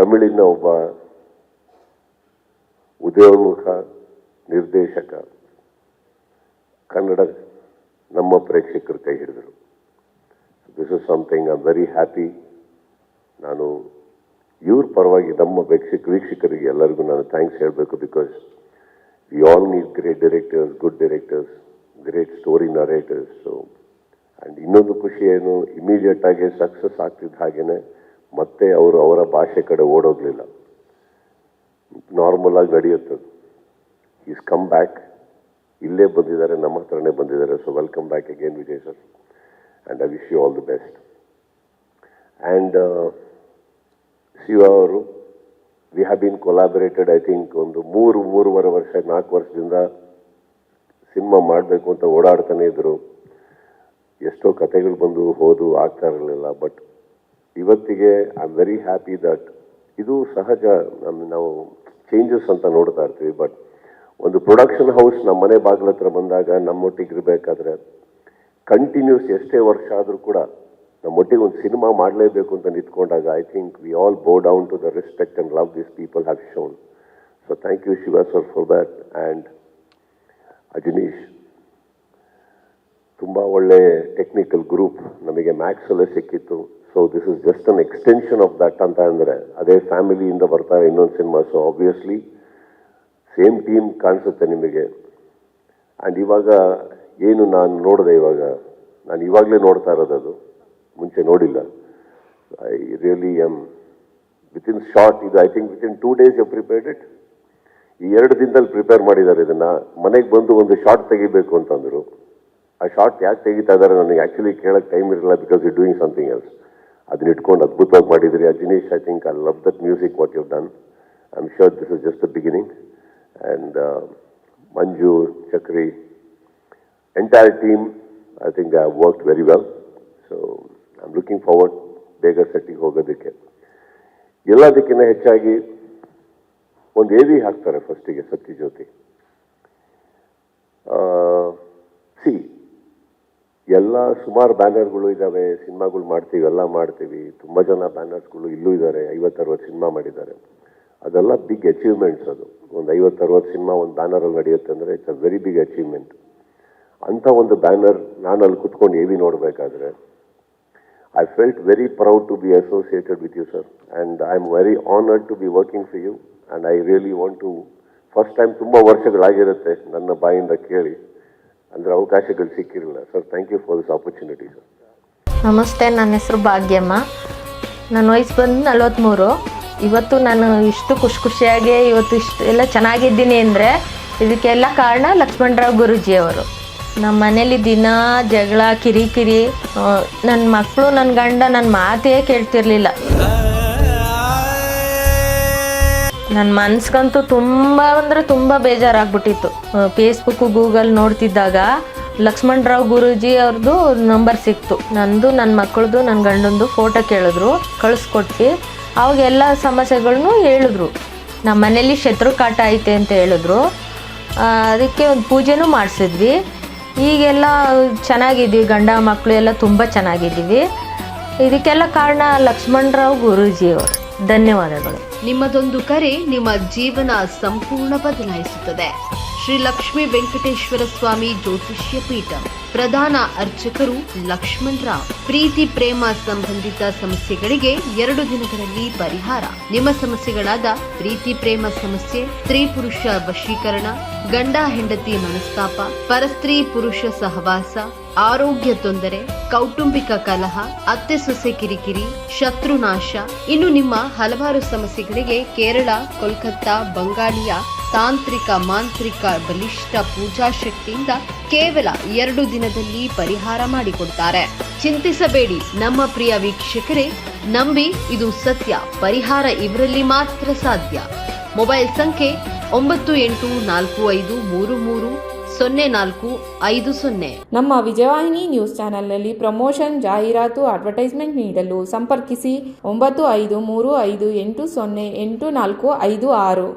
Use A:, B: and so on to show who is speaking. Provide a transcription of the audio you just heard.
A: ತಮಿಳಿನ ಒಬ್ಬ ಉದಯೋನ್ಮುಖ ನಿರ್ದೇಶಕ ಕನ್ನಡ ನಮ್ಮ ಪ್ರೇಕ್ಷಕರು ಕೈ ಹಿಡಿದರು. This is something I am very happy. ನಾನು ಇವ್ರ ಪರವಾಗಿ ನಮ್ಮ ವೀಕ್ಷಕರಿಗೆ ಎಲ್ಲರಿಗೂ ನಾನು ಥ್ಯಾಂಕ್ಸ್ ಹೇಳಬೇಕು. Because we all need great directors, good directors, great story narrators. So and ಇನ್ನೊಂದು ಖುಷಿ ಏನು, ಇಮಿಡಿಯೇಟ್ ಆಗಿ ಸಕ್ಸಸ್ ಆಗ್ತಿದ್ದ ಹಾಗೇನೆ ಮತ್ತೆ ಅವರು ಅವರ ಭಾಷೆ ಕಡೆ ಓಡೋಗ್ಲಿಲ್ಲ. ನಾರ್ಮಲ್ ಆಗಿ ನಡೆಯುತ್ತದೆ. ಈಸ್ ಕಮ್ ಬ್ಯಾಕ್, ಇಲ್ಲೇ ಬಂದಿದ್ದಾರೆ, ನಮ್ಮ ಹತ್ರನೇ ಬಂದಿದ್ದಾರೆ. So welcome back again Vijay sir, and I wish you all the best. And Shiva ಅವರು, we have been collaborated I think ಒಂದು 3-3.5 ವರ್ಷ 4 ವರ್ಷದಿಂದ ಸಿನಿಮಾ ಮಾಡಬೇಕು ಅಂತ ಓಡಾಡ್ತಾನೆ ಇದ್ರು. ಎಷ್ಟೋ ಕತೆಗಳು ಬಂದು ಹೋದು ಆಗ್ತಾ ಇರಲಿಲ್ಲ. ಬಟ್ ಇವತ್ತಿಗೆ I am very happy that ಇದು ಸಹಜ, ನಾವು ಚೇಂಜಸ್ ಅಂತ ನೋಡ್ತಾ ಇರ್ತೀವಿ. ಬಟ್ ಒಂದು ಪ್ರೊಡಕ್ಷನ್ ಹೌಸ್ ನಮ್ಮ ಮನೆ ಬಾಗಿಲ ಹತ್ರ ಬಂದಾಗ ನಮ್ಮೊಟ್ಟಿಗೆ ಇರಬೇಕಾದ್ರೆ ಕಂಟಿನ್ಯೂಸ್ ಎಷ್ಟೇ ವರ್ಷ ಆದರೂ ಕೂಡ ನಮ್ಮೊಟ್ಟಿಗೆ ಒಂದು ಸಿನಿಮಾ ಮಾಡಲೇಬೇಕು ಅಂತ ನಿಂತ್ಕೊಂಡಾಗ I think we all bow down to the respect and love this people have shown. So thank you Shiva sir for that. And Ajaneesh, ತುಂಬ ಒಳ್ಳೆ ಟೆಕ್ನಿಕಲ್ ಗ್ರೂಪ್ ನಮಗೆ ಮ್ಯಾಕ್ಸಲ್ಲೇ ಸಿಕ್ಕಿತ್ತು. So this is just an extension of that ಅಂತ ಅಂದರೆ ಅದೇ ಫ್ಯಾಮಿಲಿಯಿಂದ ಬರ್ತಾರೆ ಇನ್ನೊಂದು cinema. So obviously same team ಕಾಣಿಸುತ್ತೆ ನಿಮಗೆ. ಆ್ಯಂಡ್ ಇವಾಗ ಏನು ನಾನು ನೋಡಿದೆ, ನಾನು ಇವಾಗಲೇ ನೋಡ್ತಾ ಇರೋದು, ಅದು ಮುಂಚೆ ನೋಡಿಲ್ಲ. I really am within short ಇದು I think within 2 days you prepared it. ಈ 2 ದಿನದಲ್ಲಿ ಪ್ರಿಪೇರ್ ಮಾಡಿದ್ದಾರೆ ಇದನ್ನು. ಮನೆಗೆ ಬಂದು ಒಂದು ಶಾರ್ಟ್ ತೆಗಿಬೇಕು ಅಂತಂದರು. ಆ ಶಾರ್ಟ್ ಯಾಕೆ ತೆಗಿತಾ ಇದ್ದಾರೆ ನನಗೆ ಆ್ಯಕ್ಚುಲಿ ಕೇಳೋಕ್ಕೆ ಟೈಮ್ ಇರಲಿಲ್ಲ, because you doing something else. ಅದನ್ನ ಇಟ್ಕೊಂಡು ಅದ್ಭುತವಾಗಿ ಮಾಡಿದ್ರಿ. Ajaneesh, I think I love that music what you done. I am sure this is just the beginning. And Manju, Chakri, entire team, I think I have worked very well. So I am looking forward ಬೇಗ ಸೆಟ್ಟಿಗೆ ಹೋಗೋದಕ್ಕೆ. ಎಲ್ಲದಕ್ಕಿಂತ ಹೆಚ್ಚಾಗಿ ಒಂದು AV ಹಾಕ್ತಾರೆ ಫಸ್ಟಿಗೆ, ಸತ್ಯಜ್ಯೋತಿ. ಎಲ್ಲ ಸುಮಾರು ಬ್ಯಾನರ್ಗಳು ಇದ್ದಾವೆ, ಸಿನಿಮಾಗಳು ಮಾಡ್ತೀವಿ, ಎಲ್ಲ ಮಾಡ್ತೀವಿ. ತುಂಬ ಜನ ಬ್ಯಾನರ್ಸ್ಗಳು ಇಲ್ಲೂ ಇದ್ದಾರೆ, 50-60 ಸಿನಿಮಾ ಮಾಡಿದ್ದಾರೆ. ಅದೆಲ್ಲ ಬಿಗ್ ಅಚೀವ್ಮೆಂಟ್ಸ್. ಅದು ಒಂದು 50-60 ಸಿನಿಮಾ ಒಂದು ಬ್ಯಾನರಲ್ಲಿ ನಡೆಯುತ್ತೆ ಅಂದರೆ it's a very big achievement. ಅಂಥ ಒಂದು ಬ್ಯಾನರ್ ನಾನು ಅಲ್ಲಿ ಕುತ್ಕೊಂಡು AV ನೋಡಬೇಕಾದ್ರೆ I felt very proud to be associated with you sir. And I am very honoured to be working for you. And I really want to, first time ತುಂಬ ವರ್ಷಗಳಾಗಿರುತ್ತೆ ನನ್ನ ಬಾಯಿಂದ ಕೇಳಿ, ಅಂದರೆ ಅವಕಾಶಗಳು ಸಿಕ್ಕಿರಲಿಲ್ಲ. Sir, thank you for this opportunity sir.
B: ನಮಸ್ತೆ, ನನ್ನ ಹೆಸರು ಭಾಗ್ಯಮ್ಮ. ನನ್ನ ವಯಸ್ಸು ಬಂದು 43. ಇವತ್ತು ನಾನು ಇಷ್ಟು ಖುಷಿಯಾಗಿ ಇವತ್ತು ಇಷ್ಟು ಎಲ್ಲ ಚೆನ್ನಾಗಿದ್ದೀನಿ ಅಂದರೆ ಇದಕ್ಕೆಲ್ಲ ಕಾರಣ ಲಕ್ಷ್ಮಣರಾವ್ ಗುರೂಜಿಯವರು. ನಮ್ಮ ಮನೇಲಿ ದಿನ ಜಗಳ, ಕಿರಿಕಿರಿ. ನನ್ನ ಮಕ್ಕಳು, ನನ್ನ ಗಂಡ ನನ್ನ ಮಾತೇ ಕೇಳ್ತಿರ್ಲಿಲ್ಲ. ನನ್ನ ಮನ್ಸಿಗಂತೂ ತುಂಬ ಅಂದರೆ ತುಂಬ ಬೇಜಾರಾಗ್ಬಿಟ್ಟಿತ್ತು. ಫೇಸ್ಬುಕ್ಕು, ಗೂಗಲ್ ನೋಡ್ತಿದ್ದಾಗ ಲಕ್ಷ್ಮಣರಾವ್ ಗುರೂಜಿ ಅವ್ರದ್ದು ನಂಬರ್ ಸಿಕ್ತು. ನಂದು, ನನ್ನ ಮಕ್ಕಳದು, ನನ್ನ ಗಂಡಂದು ಫೋಟೋ ಕೇಳಿದ್ರು, ಕಳಿಸ್ಕೊಟ್ಟು ಅವಾಗ ಎಲ್ಲ ಸಮಸ್ಯೆಗಳನ್ನೂ ಹೇಳಿದ್ರು. ನಮ್ಮ ಮನೇಲಿ ಶತ್ರು ಕಾಟ ಐತೆ ಅಂತ ಹೇಳಿದ್ರು. ಅದಕ್ಕೆ ಒಂದು ಪೂಜೆನೂ ಮಾಡಿಸಿದ್ವಿ. ಈಗೆಲ್ಲ ಚೆನ್ನಾಗಿದ್ದೀವಿ, ಗಂಡ ಮಕ್ಕಳು ಎಲ್ಲ ತುಂಬ ಚೆನ್ನಾಗಿದ್ದೀವಿ. ಇದಕ್ಕೆಲ್ಲ ಕಾರಣ ಲಕ್ಷ್ಮಣರಾವ್ ಗುರೂಜಿಯವರು. ಧನ್ಯವಾದಗಳು.
C: ನಿಮ್ಮದೊಂದು ಕರೆ ನಿಮ್ಮ ಜೀವನ ಸಂಪೂರ್ಣ ಬದಲಾಯಿಸುತ್ತದೆ. ಶ್ರೀ ಲಕ್ಷ್ಮೀ ವೆಂಕಟೇಶ್ವರ ಸ್ವಾಮಿ ಜ್ಯೋತಿಷ್ಯ ಪೀಠ ಪ್ರಧಾನ ಅರ್ಚಕರು ಲಕ್ಷ್ಮಣರಾವ್. ಪ್ರೀತಿ ಪ್ರೇಮ ಸಂಬಂಧಿತ ಸಮಸ್ಯೆಗಳಿಗೆ 2 ದಿನಗಳಲ್ಲಿ ಪರಿಹಾರ. ನಿಮ್ಮ ಸಮಸ್ಯೆಗಳಾದ ಪ್ರೀತಿ ಪ್ರೇಮ ಸಮಸ್ಯೆ, ಸ್ತ್ರೀ ಪುರುಷ ವಶೀಕರಣ, ಗಂಡ ಹೆಂಡತಿ ಮನಸ್ತಾಪ, ಪರಸ್ತ್ರೀ ಪುರುಷ ಸಹವಾಸ, ಆರೋಗ್ಯ ತೊಂದರೆ, ಕೌಟುಂಬಿಕ ಕಲಹ, ಅತ್ತೆ ಸೊಸೆ ಕಿರಿಕಿರಿ, ಶತ್ರುನಾಶ, ಇನ್ನು ನಿಮ್ಮ ಹಲವಾರು ಸಮಸ್ಯೆಗಳಿಗೆ ಕೇರಳ, ಕೋಲ್ಕತ್ತಾ, ಬಂಗಾಳಿಯ ತಾಂತ್ರಿಕ ಮಾಂತ್ರಿಕ ಬಲಿಷ್ಠ ಪೂಜಾ ಶಕ್ತಿಯಿಂದ ಕೇವಲ 2 ದಿನದಲ್ಲಿ ಪರಿಹಾರ ಮಾಡಿಕೊಡ್ತಾರೆ. ಚಿಂತಿಸಬೇಡಿ ನಮ್ಮ ಪ್ರಿಯ ವೀಕ್ಷಕರೇ, ನಂಬಿ, ಇದು ಸತ್ಯ. ಪರಿಹಾರ ಇವರಲ್ಲಿ ಮಾತ್ರ ಸಾಧ್ಯ. ಮೊಬೈಲ್ ಸಂಖ್ಯೆ 9845330450.
D: ನಮ್ಮ ವಿಜಯವಾಹಿನಿ ನ್ಯೂಸ್ ಚಾನೆಲ್ನಲ್ಲಿ ಪ್ರಮೋಷನ್, ಜಾಹೀರಾತು, ಅಡ್ವರ್ಟೈಸ್ಮೆಂಟ್ ನೀಡಲು ಸಂಪರ್ಕಿಸಿ 9535808456.